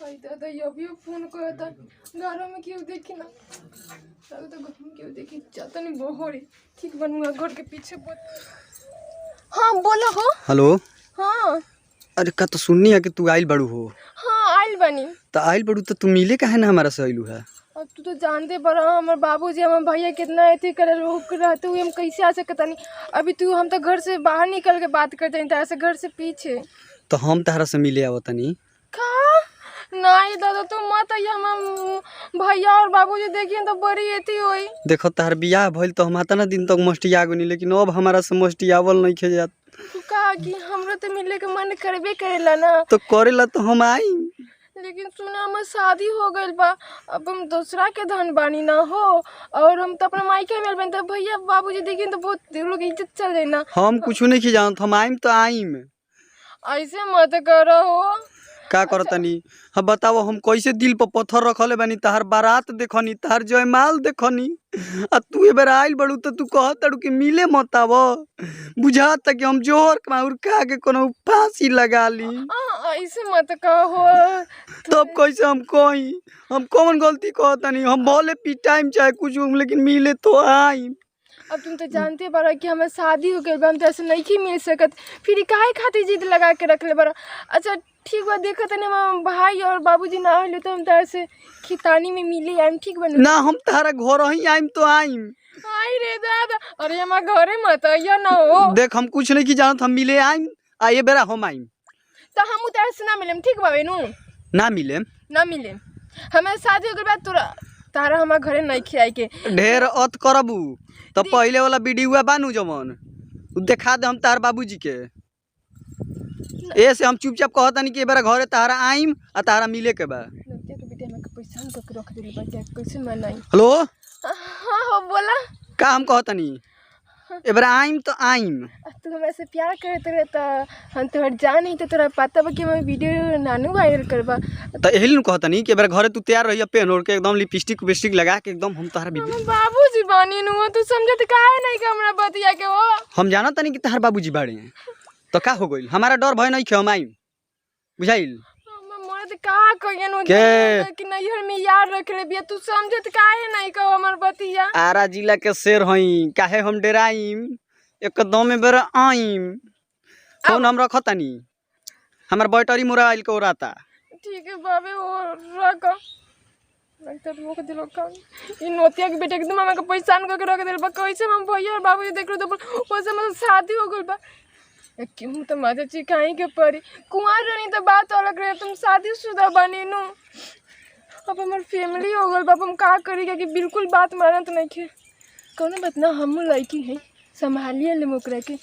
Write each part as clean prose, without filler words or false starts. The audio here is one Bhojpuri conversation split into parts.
दादा ये अभी फोन किया था घर में क्यों देखी ना तो घर में क्यों देखी जाता नहीं बोहरी ठीक बनूंगा घर के पीछे बहुत। हाँ बोला हो। हेलो। हाँ अरे का तो सुननी है कि तू आइल बड़ू हो। हाँ आइल बनी तो आइल बड़ू तो तू मिले का है ना हमारा से आइलू है। अब तू तो जानते बड़ा हमारे बाबूजी हमारे भैया कितना अथी करे रहते हुए हम कैसे आ सकता नहीं। अभी तू हम तो घर से बाहर निकल के बात करते हैं तेरे से घर से पीछे तो हम तहरा से मिले आवत नहीं का नहीं दादा तू मत आइए हम भैया और बाबूजी देखिए तो बड़ी अथी हुई। देखो तहर बियाह भइल तो हम आता ना दिन तक मस्टिया गनी लेकिन अब हमारा से मस्टियावल नहीं खे जात। तू कहा कि हमरो तो मिले के मन करबे करेला ना तो करेला तो हम आई लेकिन सुना हमार शादी हो गइल बा अब हम दूसरा के धन बानी ना हो और हम तो अपना मायके में बन तो भैया बाबूजी देखिए तो बहुत लोग इज्जत चल जाए ना। हम कुछ नहीं खी जानत हम आइम तो आइम ऐसे मत करो हो का करतनी। हम बताओ हम कैसे दिल पर पत्थर रखले बानी तहार बारात देखनी तहार जयमाल देखनी आ तू ए बेर आइल बड़ू तो तू कहतड़ू कि मिले मत आव बुझाता कि हम जोहर माउर खा के कोनो फांसी लगा ली। ऐसे मत कहो तब कैसे हम कही हम कौन गलती कहतनी हम भले पिटाइम चाहे कुछ लेकिन मिले तो आई। अब तुम तो जानते बारा कि हमें शादी हो गई हम तो ऐसे नहीं मिल सकत फिर काहे खातिर जिद लगा के रख ले बारा। अच्छा ठीक बा देखो तने भाई और बाबूजी ना आइले तो हम तो ऐसे खितानी में मिले आइम ठीक बन ना हम तारा घर ही आइम तो आइम। आई रे दादा अरे हमारे घरे मत आइया ना हो देख हम कुछ नहीं की जानत हम मिले आइम आ ये बेरा हम आइम तो हम उतार से ना मिलेम ठीक बा बेनू ना मिले हमें शादी हो गई बात तोरा तारा हमारे घरे नहीं खियाई के ढेर अत करबू तो पहले वाला वीडियो बानू जमन देखा दे हम तार बाबूजी के ऐसे हम चुपचाप कहतनी कि बार घरे तारा आइम आ तारा मिले के बा। हेलो हाँ हो बोला का हम कहतनी एबार आइम तो आइम तू हमसे प्यार करते रहता हम तोहर जान नहीं तो तोरा पता बा कि हम वीडियो नानू वायरल करबा तो यही कहतनी कि एबार घरे तू तैयार रहिया पेन ओढ़ के एकदम लिपस्टिक विपस्टिक लगा के एकदम हम तारा बाबूजी बानी नु तू समझत काहे नहीं कि हमरा बतिया के हो हम जाना तनी कि तार बाबूजी बाड़े तो का हो गइल हमारा डर भय नहीं खे हम आइम बुझाइल का कहियन कि नैहर में यार रख ले बिया तू समझत काहे नहीं कहो हमर बतिया आरा जिला के शेर हई काहे हम डेराइम एकदम में बेर आइम फोन हम रखतनी हमर बैटरी मोबाइल के ओराता ठीक है बाबे वो रख लगता रोक दिलो का इ नोतिया के बेटा एकदम हमके परेशान करके रख देल बा कैसे हम भैया और बाबूजी देख लो तो ओसे मतलब शादी हो गइल बा क्यों तो मजा चिकाई के पड़ी कुंवार रही तो बात अलग रहे तुम शादीशुदा बनी नु अब हमार फैमिली हो गल बाप हम का करी कि बिल्कुल बात मानत नहीं खे कौन बात ना हम लड़की है संभालिए ले मोकरा के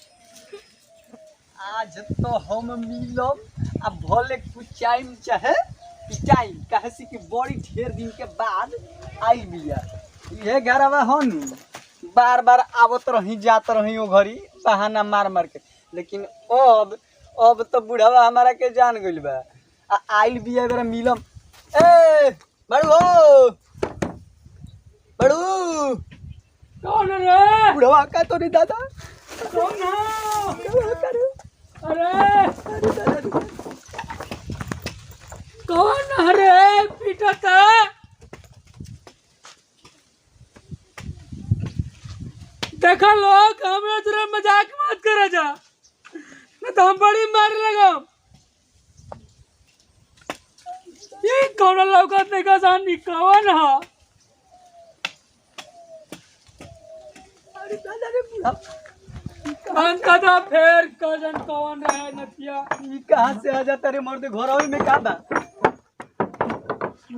आज तो हम मिलब अब भले कुछ टाइम चाहे टाइम कहे से कि बड़ी ढेर दिन के बाद आई बिया ये घरवा हन बार बार आवत रही जात रही ओ घरी बहाना मार मार के लेकिन अब तो बुढ़ावा हमारा के जान गइल बा आइल बिया बेरा मिलम ए बड़ू हो बड़ू कौन रे बुढ़ावा का तो नहीं दादा कौन है अरे कौन रे पिटता देखा लोग हमरा जरा मजाक मत करा जा मैं तो हम बड़ी मार लगा ये कौन लौकत नहीं का जानी कौन है अरे दादा रे बुढ़ा अंका था फिर कजन कौन रहे नतिया ई कहां से आ जाता रे मर्द घरवे में का बा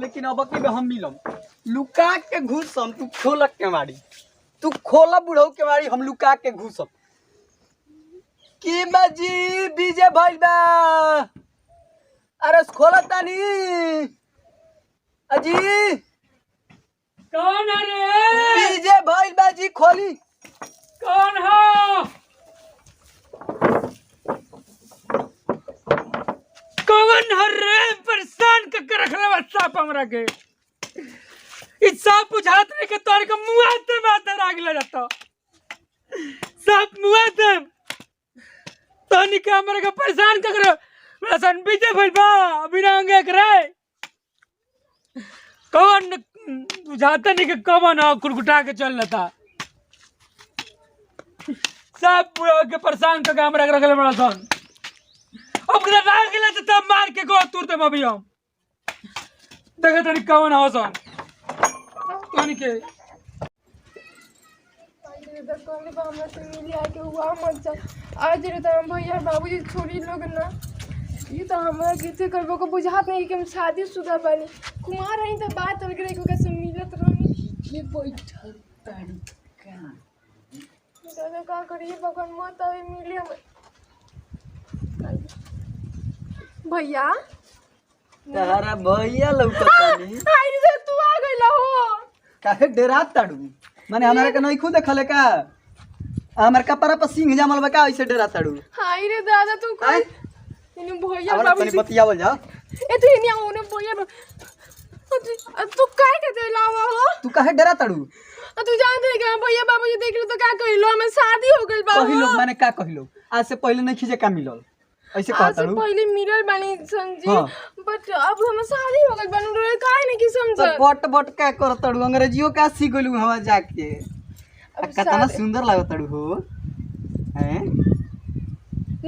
लेकिन अब के हम मिलम लुका के घुसम तू खोलक के मारी तू खोला बुढ़ऊ के मारी हम लुका के घुसम की बाजी बीजे भइल बा अरे खोला तानी अजी कौन है रे बीजे भइल बाजी खोली कौन है कौन है रे परेशान के रखले बा साप हमरा के इ साप बुझात नहीं के तोर के मुंह ते माते राग ले जाता साप मुंह ते तनी के हमरा के परेशान के करे लसन बीजे भइल बा बिना अंगे करे कौन बुझाता नहीं कि कौन कुरकुटा के चल रहा था सब पूरा के परेशान करके हम रख रखले बड़ा सन अब किधर डाल के ले तो तब मार के को तुरते मबी हम देखे तनी कौन हो सन तनी के हमरा से मिली आके हुआ मत जा आज रे तो हम भैया बाबूजी छोड़ी लोग ना ये तो हमरा कैसे करबो को बुझात नहीं कि हम शादीशुदा बानी कुमार रही तो बात और करे को कैसे मिलत रहनी ये बैठल ताड़ी का दादा का करिए भगवान मत आवे मिले हम भैया तारा भैया लौकतानी आई रे तू आ गइला हो काहे डेरात ताड़ू माने हमरा के नहीं खुद देखले का हमर कपड़ा पर सिंह जामल बा का ऐसे डेरात ताड़ू हाय रे दादा तू हैं? इने भैया अब बाबू तनी बतियावल जा ए तू इने ओने भैया तू काहे के देलावा हो तू काहे डेरात ताड़ू तू जानते है कि भैया बाबूजी देख लो तो का कहिलो हमें शादी हो गइल बा कही लोग माने का कही लोग आज से पहले नहीं खींचे का मिलल ऐसे आज कहता से ताड़ू पहले मिलल बानी समझी हाँ। बट अब हम शादी हो गइल बानी रे काहे नहीं की तो समझ बट बट का करत ताड़ू अंग्रेजियो का सीख गइलू हवा जाके अब कितना शादी- सुंदर लागत ताड़ू हो हैं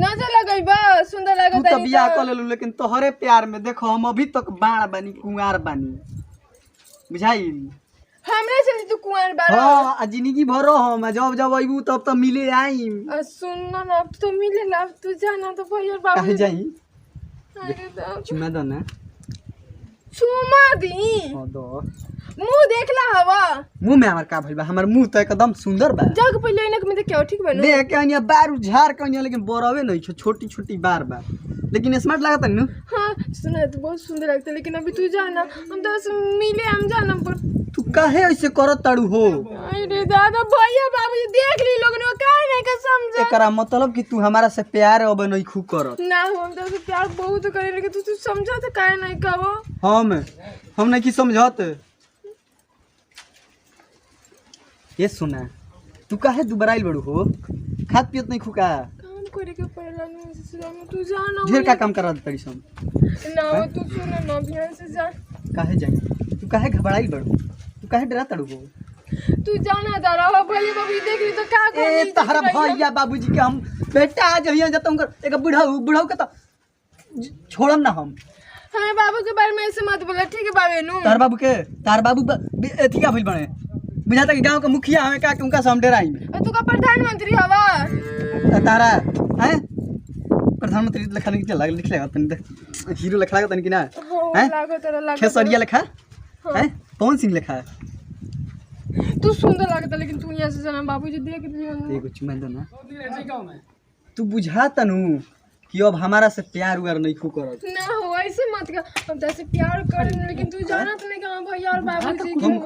नजर लगई बा सुंदर तू लागत तो बियाह कर लेलू लेकिन तोहरे प्यार में देखो हम अभी तक बाण बानी कुंवार बानी बुझाई हमरे से तू कुंवर बारा हाँ आ जिंदगी भरो हम जब जब अइबू तब तो मिले आई सुन ना अब तो मिले ला अब तू जाना तो भैया बाबू काहे जाई अरे दा- चुमा दो ना चुमा दी हाँ दो मुंह देखला हवा मुंह में हमार का भइल बा हमर मुंह तो एकदम सुंदर बा जग पहले इनक में देख ठीक बनो देख के अनिया बार झाड़ के अनिया लेकिन बरवे नहीं छोटी छोटी बार बा लेकिन स्मार्ट लागत है ना हाँ सुना तो बहुत सुंदर लगता है लेकिन अभी तू जाना हम तो ऐसे मिले हम जाना पर तू काहे ऐसे करत ताड़ू हो अरे दादा भैया बाबू देख ली लोग ने काहे नहीं का समझ एकरा मतलब कि तू हमारा से प्यार अब नहीं खू करत ना हम तो ऐसे प्यार बहुत करे लेकिन तू समझा तो काहे नहीं का वो हम नहीं की समझत ये सुना तू काहे दुबराइल बड़ू हो खात पियत नहीं खुका काम करे के पड़ेला नहीं से तू जाना ढेर का काम करा तड़ी सम ना वो तू सुना ना ध्यान से जा काहे जाई तू काहे घबराइल बड़ू तू काहे डरा तड़ू हो तू जाना दारा हो भैया बाबू देख ली तो का ए तहरा भैया बाबूजी के हम बेटा आज हिया जत उनकर एक बुढ़ाऊ के तो छोड़म ना हम हमें बाबू के बारे में ऐसे मत बोला ठीक है बाबू नु तार बाबू एथी का भइल बने बुझाता कि गांव के मुखिया हमें का कि उनका से हम डराई तू का प्रधानमंत्री हवा तारा हैं प्रधानमंत्री लिखा नहीं चला लिख लेगा तनी देख हीरो लिखा लगा तनी कि ना हो हैं? लागो तेरा लागो खेसरिया लिखा हैं कौन सिंह लिखा है तू सुंदर लगता लेकिन तू यहाँ से जाना बाबूजी देख लियो ना एगो चुमा दो ना तू बुझाता नु कि अब हमारा से प्यार उयार नहीं खू करत ना हो ऐसे मत कर हम तो ऐसे प्यार कर लेकिन तू जाना तो नहीं कहां भैया और बाबूजी हम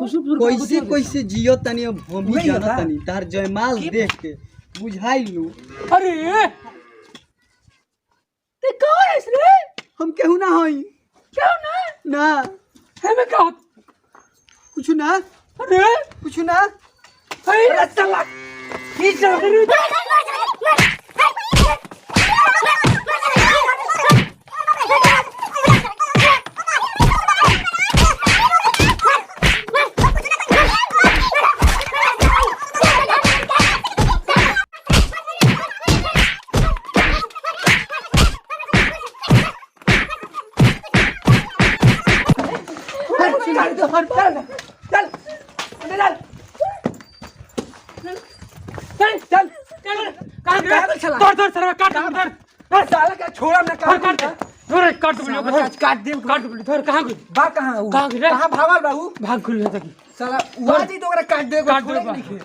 कैसे कैसे जियो तनी अब हम भी जाना तनी तार जयमाल देख के बुझाई लू अरे ते कौन है रे हम केहू ना हई क्यों ना ना हमें का कुछ ना अरे कुछ ना अरे चला की चल छोड़ा ना काट दे कहां गई बा कहां कहां गई रे कहां भागल बाबू भाग खुल जाता की साला वादी तो ओकरा काट दे काट दे